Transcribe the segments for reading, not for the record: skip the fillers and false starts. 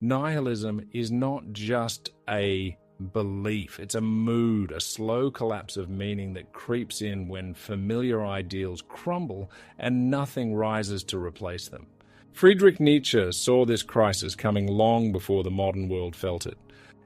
Nihilism is not just a belief, it's a mood, a slow collapse of meaning that creeps in when familiar ideals crumble and nothing rises to replace them. Friedrich Nietzsche saw this crisis coming long before the modern world felt it.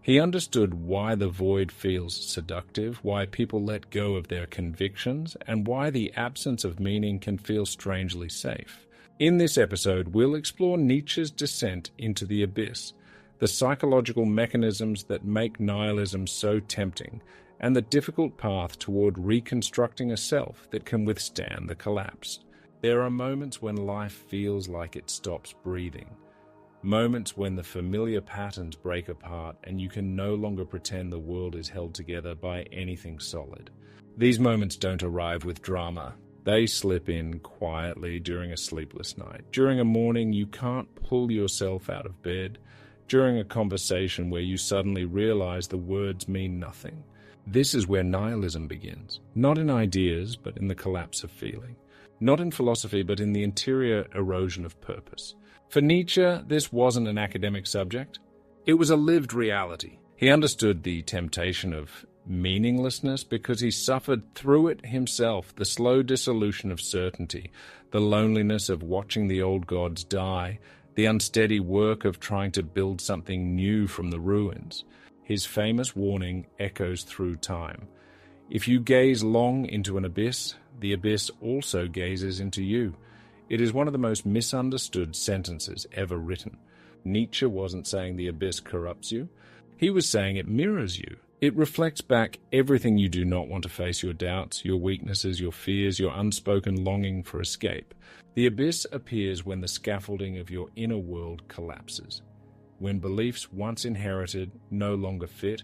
He understood why the void feels seductive, why people let go of their convictions, and why the absence of meaning can feel strangely safe. In this episode, we'll explore Nietzsche's descent into the abyss, the psychological mechanisms that make nihilism so tempting, and the difficult path toward reconstructing a self that can withstand the collapse. There are moments when life feels like it stops breathing. Moments when the familiar patterns break apart and you can no longer pretend the world is held together by anything solid. These moments don't arrive with drama. They slip in quietly during a sleepless night, during a morning you can't pull yourself out of bed, during a conversation where you suddenly realize the words mean nothing. This is where nihilism begins, not in ideas, but in the collapse of feeling. Not in philosophy, but in the interior erosion of purpose. For Nietzsche, this wasn't an academic subject. It was a lived reality. He understood the temptation of meaninglessness because he suffered through it himself, the slow dissolution of certainty, the loneliness of watching the old gods die, the unsteady work of trying to build something new from the ruins. His famous warning echoes through time. If you gaze long into an abyss, the abyss also gazes into you. It is one of the most misunderstood sentences ever written. Nietzsche wasn't saying the abyss corrupts you. He was saying it mirrors you. It reflects back everything you do not want to face, your doubts, your weaknesses, your fears, your unspoken longing for escape. The abyss appears when the scaffolding of your inner world collapses. When beliefs once inherited no longer fit.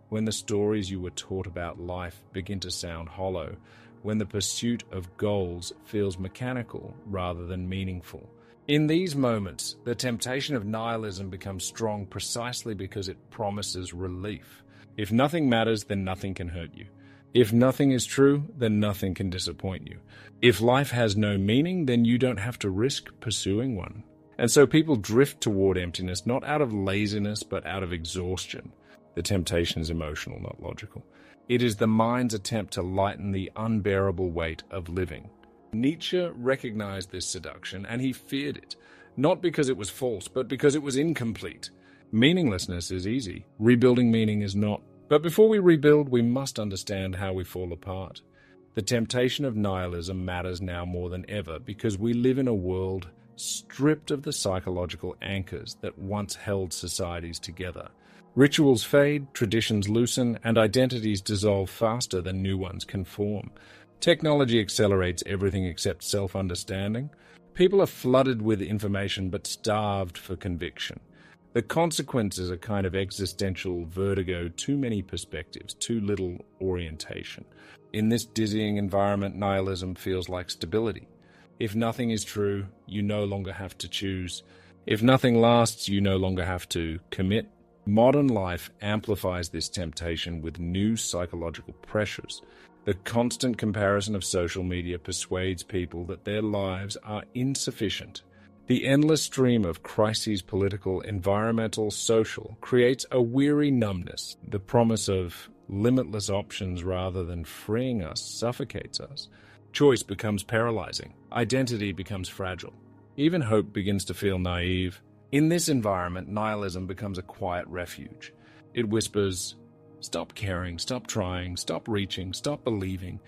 When the stories you were taught about life begin to sound hollow. When the pursuit of goals feels mechanical rather than meaningful. In these moments, the temptation of nihilism becomes strong precisely because it promises relief. If nothing matters, then nothing can hurt you. If nothing is true, then nothing can disappoint you. If life has no meaning, then you don't have to risk pursuing one. And so people drift toward emptiness, not out of laziness, but out of exhaustion. The temptation is emotional, not logical. It is the mind's attempt to lighten the unbearable weight of living. Nietzsche recognized this seduction, and he feared it, not because it was false, but because it was incomplete. Meaninglessness is easy. Rebuilding meaning is not. But before we rebuild, we must understand how we fall apart. The temptation of nihilism matters now more than ever because we live in a world stripped of the psychological anchors that once held societies together. Rituals fade, traditions loosen, and identities dissolve faster than new ones can form. Technology accelerates everything except self-understanding. People are flooded with information but starved for conviction. The consequence is a kind of existential vertigo, too many perspectives, too little orientation. In this dizzying environment, nihilism feels like stability. If nothing is true, you no longer have to choose. If nothing lasts, you no longer have to commit. Modern life amplifies this temptation with new psychological pressures. The constant comparison of social media persuades people that their lives are insufficient. The endless stream of crises, political, environmental, social, creates a weary numbness. The promise of limitless options rather than freeing us suffocates us. Choice becomes paralyzing. Identity becomes fragile. Even hope begins to feel naive. In this environment, nihilism becomes a quiet refuge. It whispers, stop caring, stop trying, stop reaching, stop believing.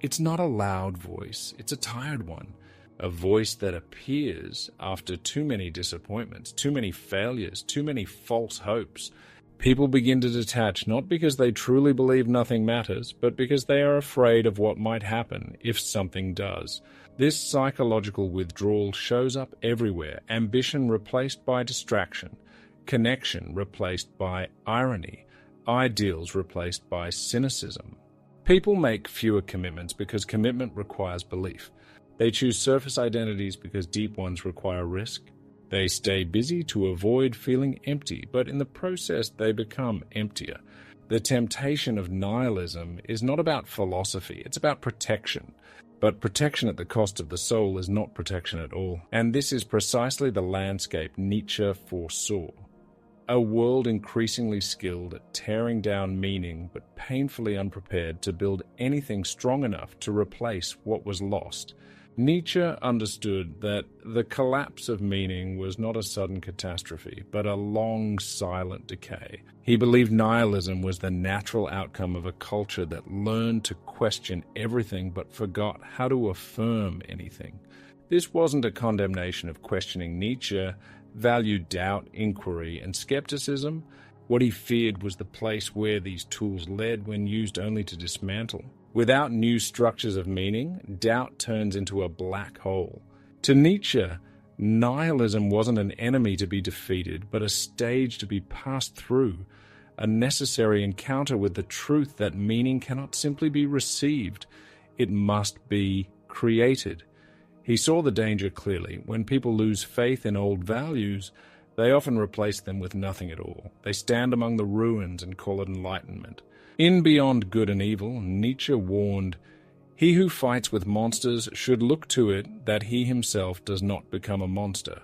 It's not a loud voice, it's a tired one. A voice that appears after too many disappointments, too many failures, too many false hopes. People begin to detach not because they truly believe nothing matters, but because they are afraid of what might happen if something does. This psychological withdrawal shows up everywhere, ambition replaced by distraction, connection replaced by irony, ideals replaced by cynicism. People make fewer commitments because commitment requires belief. They choose surface identities because deep ones require risk. They stay busy to avoid feeling empty, but in the process they become emptier. The temptation of nihilism is not about philosophy, it's about protection. But protection at the cost of the soul is not protection at all. And this is precisely the landscape Nietzsche foresaw. a world increasingly skilled at tearing down meaning but painfully unprepared to build anything strong enough to replace what was lost. Nietzsche understood that the collapse of meaning was not a sudden catastrophe, but a long, silent decay. He believed nihilism was the natural outcome of a culture that learned to question everything but forgot how to affirm anything. This wasn't a condemnation of questioning. Nietzsche valued doubt, inquiry, and skepticism. What he feared was the place where these tools led when used only to dismantle. Without new structures of meaning, doubt turns into a black hole. To Nietzsche, nihilism wasn't an enemy to be defeated, but a stage to be passed through, a necessary encounter with the truth that meaning cannot simply be received. It must be created. He saw the danger clearly. When people lose faith in old values, they often replace them with nothing at all. They stand among the ruins and call it enlightenment. In Beyond Good and Evil, Nietzsche warned, "He who fights with monsters should look to it that he himself does not become a monster."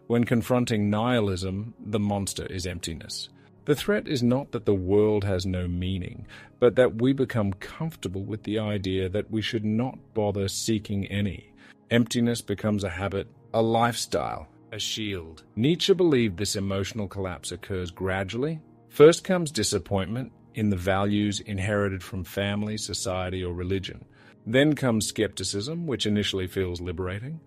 When confronting nihilism, the monster is emptiness. The threat is not that the world has no meaning, but that we become comfortable with the idea that we should not bother seeking any. Emptiness becomes a habit, a lifestyle, a shield. Nietzsche believed this emotional collapse occurs gradually. First comes disappointment in the values inherited from family, society, or religion. Then comes skepticism, which initially feels liberating.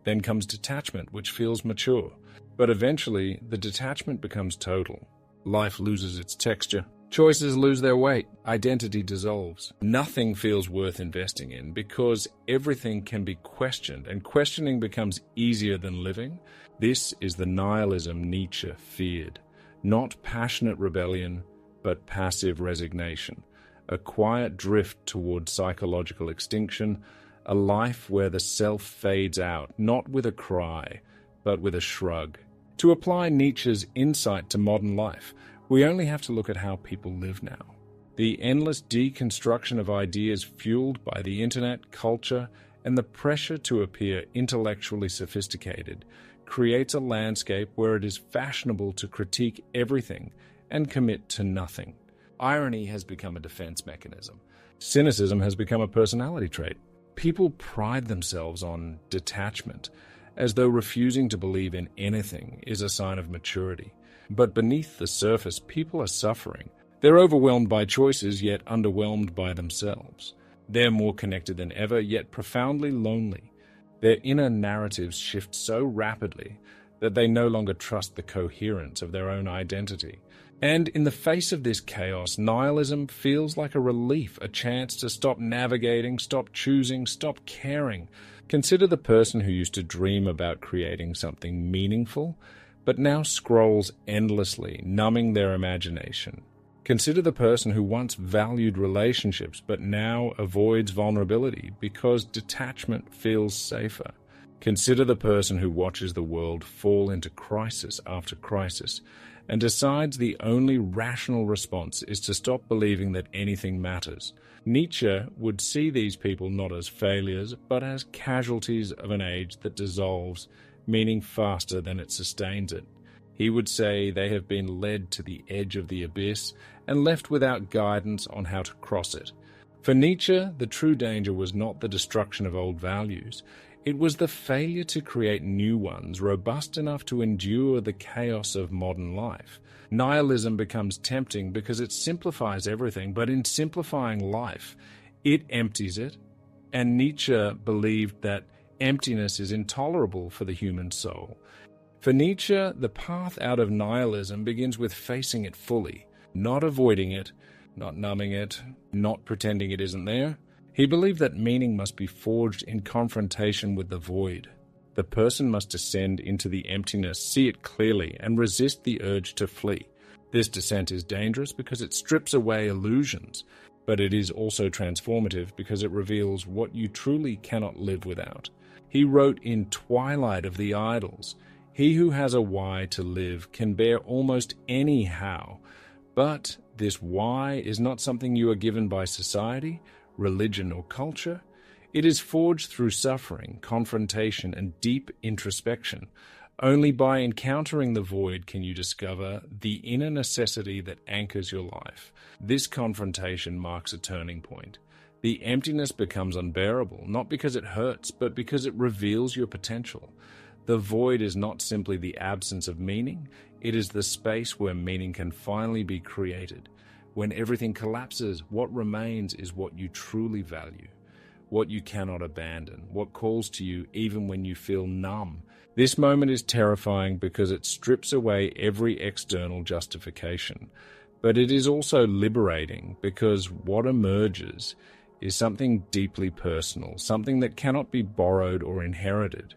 Then comes detachment, which feels mature. But eventually, the detachment becomes total. Life loses its texture. Choices lose their weight. Identity dissolves. Nothing feels worth investing in because everything can be questioned, and questioning becomes easier than living. This is the nihilism Nietzsche feared. Not passionate rebellion, but passive resignation. A quiet drift toward psychological extinction, a life where the self fades out, not with a cry, but with a shrug. To apply Nietzsche's insight to modern life, we only have to look at how people live now. The endless deconstruction of ideas fueled by the internet, culture, and the pressure to appear intellectually sophisticated creates a landscape where it is fashionable to critique everything and commit to nothing. Irony has become a defense mechanism. Cynicism has become a personality trait. People pride themselves on detachment, as though refusing to believe in anything is a sign of maturity. But beneath the surface, people are suffering. They're overwhelmed by choices, yet underwhelmed by themselves. They're more connected than ever, yet profoundly lonely. Their inner narratives shift so rapidly that they no longer trust the coherence of their own identity. And in the face of this chaos, nihilism feels like a relief, a chance to stop navigating, stop choosing, stop caring. Consider the person who used to dream about creating something meaningful, but now scrolls endlessly, numbing their imagination. Consider the person who once valued relationships, but now avoids vulnerability because detachment feels safer. Consider the person who watches the world fall into crisis after crisis and decides the only rational response is to stop believing that anything matters. Nietzsche would see these people not as failures, but as casualties of an age that dissolves, meaning faster than it sustains it. He would say they have been led to the edge of the abyss and left without guidance on how to cross it. For Nietzsche, the true danger was not the destruction of old values. It was the failure to create new ones robust enough to endure the chaos of modern life. Nihilism becomes tempting because it simplifies everything, but in simplifying life, it empties it. And Nietzsche believed that emptiness is intolerable for the human soul. For Nietzsche, the path out of nihilism begins with facing it fully, not avoiding it, not numbing it, not pretending it isn't there. He believed that meaning must be forged in confrontation with the void. The person must descend into the emptiness, see it clearly, and resist the urge to flee. This descent is dangerous because it strips away illusions, but it is also transformative because it reveals what you truly cannot live without. He wrote in Twilight of the Idols, "He who has a why to live can bear almost any how, but this why is not something you are given by society, religion, or culture. It is forged through suffering, confrontation, and deep introspection. Only by encountering the void can you discover the inner necessity that anchors your life. This confrontation marks a turning point. The emptiness becomes unbearable, not because it hurts, but because it reveals your potential. The void is not simply the absence of meaning, it is the space where meaning can finally be created. When everything collapses, what remains is what you truly value, what you cannot abandon, what calls to you even when you feel numb. This moment is terrifying because it strips away every external justification. But it is also liberating because what emerges is something deeply personal, something that cannot be borrowed or inherited.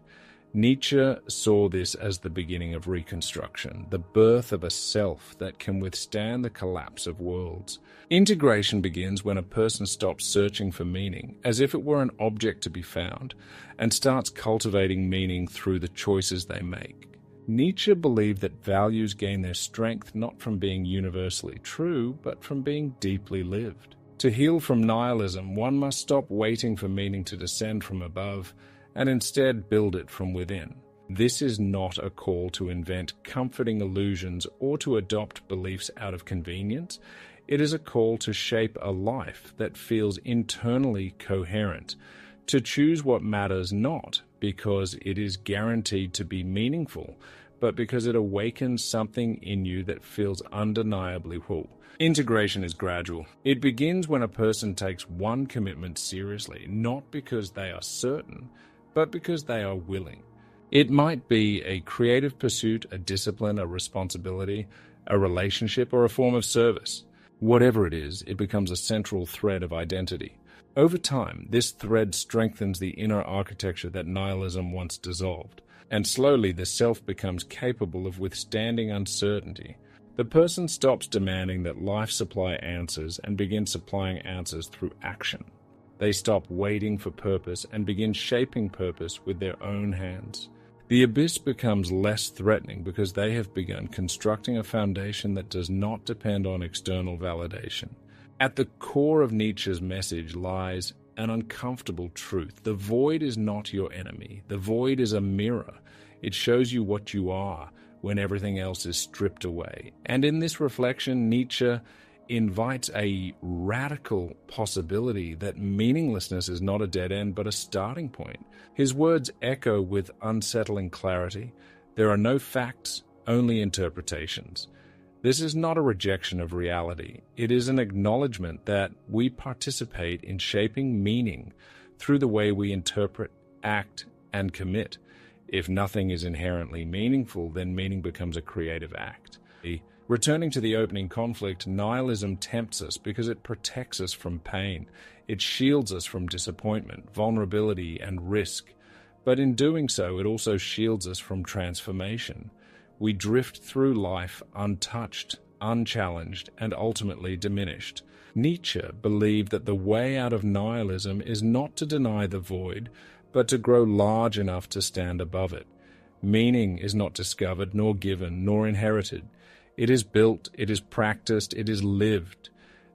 Nietzsche saw this as the beginning of reconstruction, the birth of a self that can withstand the collapse of worlds. Integration begins when a person stops searching for meaning, as if it were an object to be found, and starts cultivating meaning through the choices they make. Nietzsche believed that values gain their strength not from being universally true, but from being deeply lived. To heal from nihilism, one must stop waiting for meaning to descend from above, and instead build it from within. This is not a call to invent comforting illusions or to adopt beliefs out of convenience. It is a call to shape a life that feels internally coherent, to choose what matters not because it is guaranteed to be meaningful, but because it awakens something in you that feels undeniably whole. Integration is gradual. It begins when a person takes one commitment seriously, not because they are certain, but because they are willing. It might be a creative pursuit, a discipline, a responsibility, a relationship, or a form of service. Whatever it is, it becomes a central thread of identity. Over time, this thread strengthens the inner architecture that nihilism once dissolved, and slowly the self becomes capable of withstanding uncertainty. The person stops demanding that life supply answers and begins supplying answers through action. They stop waiting for purpose and begin shaping purpose with their own hands. The abyss becomes less threatening because they have begun constructing a foundation that does not depend on external validation. At the core of Nietzsche's message lies an uncomfortable truth. The void is not your enemy. The void is a mirror. It shows you what you are when everything else is stripped away. And in this reflection, Nietzsche invites a radical possibility that meaninglessness is not a dead end but a starting point. His words echo with unsettling clarity. There are no facts, only interpretations. This is not a rejection of reality. It is an acknowledgement that we participate in shaping meaning through the way we interpret, act, and commit. If nothing is inherently meaningful, then meaning becomes a creative act. Returning to the opening conflict, nihilism tempts us because it protects us from pain. It shields us from disappointment, vulnerability, and risk. But in doing so, it also shields us from transformation. We drift through life untouched, unchallenged, and ultimately diminished. Nietzsche believed that the way out of nihilism is not to deny the void, but to grow large enough to stand above it. Meaning is not discovered, nor given, nor inherited. It is built, it is practiced, it is lived.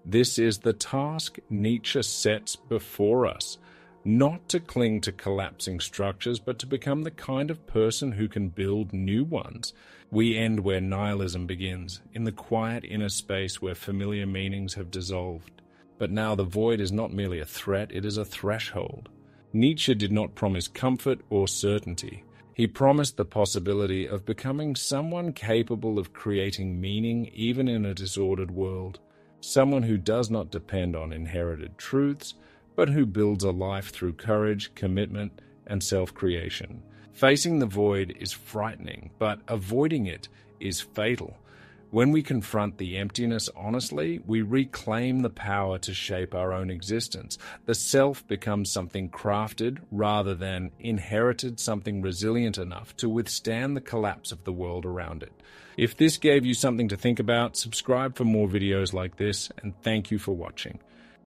This is the task Nietzsche sets before us, not to cling to collapsing structures, but to become the kind of person who can build new ones. We end where nihilism begins, in the quiet inner space where familiar meanings have dissolved. But now the void is not merely a threat, it is a threshold. Nietzsche did not promise comfort or certainty. He promised the possibility of becoming someone capable of creating meaning even in a disordered world, someone who does not depend on inherited truths, but who builds a life through courage, commitment, and self-creation. Facing the void is frightening, but avoiding it is fatal. When we confront the emptiness honestly, we reclaim the power to shape our own existence. The self becomes something crafted rather than inherited, something resilient enough to withstand the collapse of the world around it. If this gave you something to think about, subscribe for more videos like this, and thank you for watching.